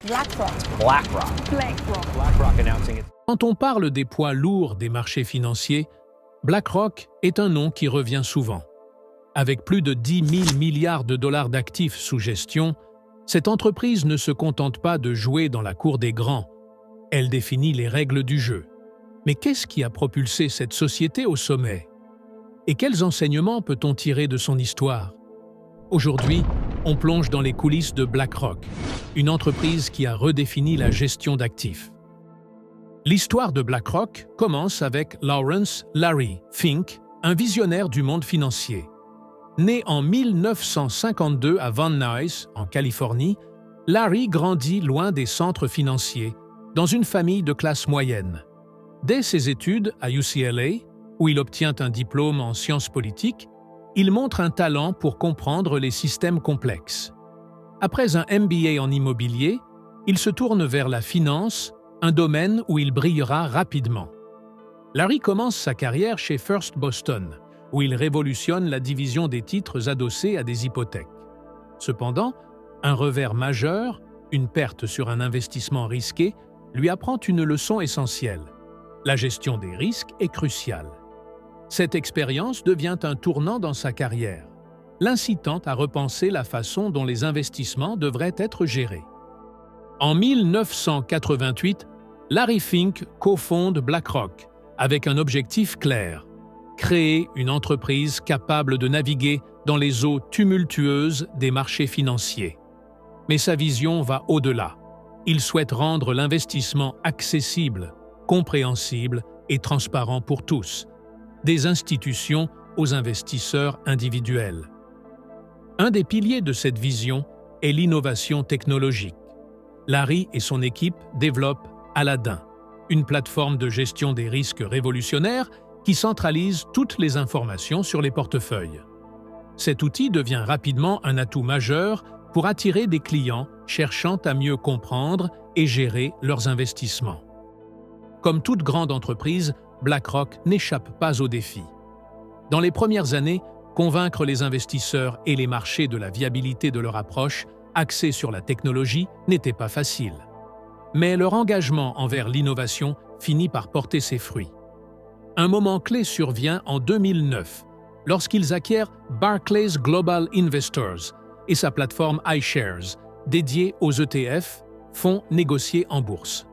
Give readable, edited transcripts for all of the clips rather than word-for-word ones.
BlackRock announcing it. Quand on parle des poids lourds des marchés financiers, BlackRock est un nom qui revient souvent. Avec plus de 10 000 milliards de dollars d'actifs sous gestion, cette entreprise ne se contente pas de jouer dans la cour des grands. Elle définit les règles du jeu. Mais qu'est-ce qui a propulsé cette société au sommet? Et quels enseignements peut-on tirer de son histoire? Aujourd'hui, on plonge dans les coulisses de BlackRock, une entreprise qui a redéfini la gestion d'actifs. L'histoire de BlackRock commence avec Lawrence Larry Fink, un visionnaire du monde financier. Né en 1952 à Van Nuys, en Californie, Larry grandit loin des centres financiers, dans une famille de classe moyenne. Dès ses études à UCLA, où il obtient un diplôme en sciences politiques, il montre un talent pour comprendre les systèmes complexes. Après un MBA en immobilier, il se tourne vers la finance, un domaine où il brillera rapidement. Larry commence sa carrière chez First Boston, où il révolutionne la division des titres adossés à des hypothèques. Cependant, un revers majeur, une perte sur un investissement risqué, lui apprend une leçon essentielle. La gestion des risques est cruciale. Cette expérience devient un tournant dans sa carrière, l'incitant à repenser la façon dont les investissements devraient être gérés. En 1988, Larry Fink cofonde BlackRock avec un objectif clair: créer une entreprise capable de naviguer dans les eaux tumultueuses des marchés financiers. Mais sa vision va au-delà. Il souhaite rendre l'investissement accessible, compréhensible et transparent pour tous, des institutions aux investisseurs individuels. Un des piliers de cette vision est l'innovation technologique. Larry et son équipe développent Aladdin, une plateforme de gestion des risques révolutionnaire qui centralise toutes les informations sur les portefeuilles. Cet outil devient rapidement un atout majeur pour attirer des clients cherchant à mieux comprendre et gérer leurs investissements. Comme toute grande entreprise, BlackRock n'échappe pas aux défis. Dans les premières années, convaincre les investisseurs et les marchés de la viabilité de leur approche, axée sur la technologie, n'était pas facile. Mais leur engagement envers l'innovation finit par porter ses fruits. Un moment clé survient en 2009, lorsqu'ils acquièrent Barclays Global Investors et sa plateforme iShares, dédiée aux ETF, fonds négociés en bourse.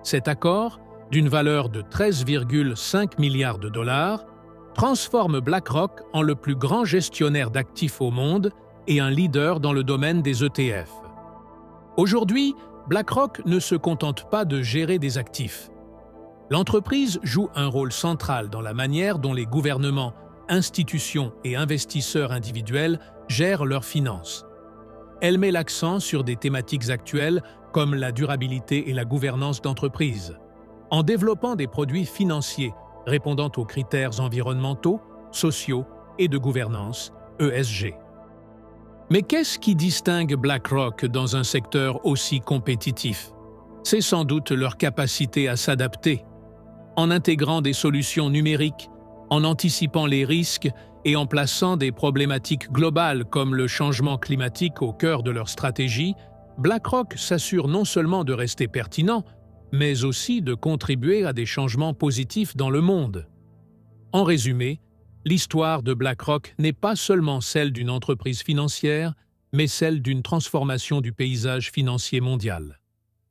Cet accord, d'une valeur de 13,5 milliards de dollars, transforme BlackRock en le plus grand gestionnaire d'actifs au monde et un leader dans le domaine des ETF. Aujourd'hui, BlackRock ne se contente pas de gérer des actifs. L'entreprise joue un rôle central dans la manière dont les gouvernements, institutions et investisseurs individuels gèrent leurs finances. Elle met l'accent sur des thématiques actuelles comme la durabilité et la gouvernance d'entreprise, en développant des produits financiers répondant aux critères environnementaux, sociaux et de gouvernance, ESG. Mais qu'est-ce qui distingue BlackRock dans un secteur aussi compétitif? C'est sans doute leur capacité à s'adapter, en intégrant des solutions numériques, en anticipant les risques et en plaçant des problématiques globales comme le changement climatique au cœur de leur stratégie. BlackRock s'assure non seulement de rester pertinent, mais aussi de contribuer à des changements positifs dans le monde. En résumé, l'histoire de BlackRock n'est pas seulement celle d'une entreprise financière, mais celle d'une transformation du paysage financier mondial.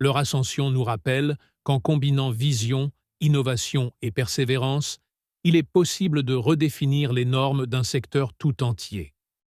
Leur ascension nous rappelle qu'en combinant vision, innovation et persévérance, il est possible de redéfinir les normes d'un secteur tout entier.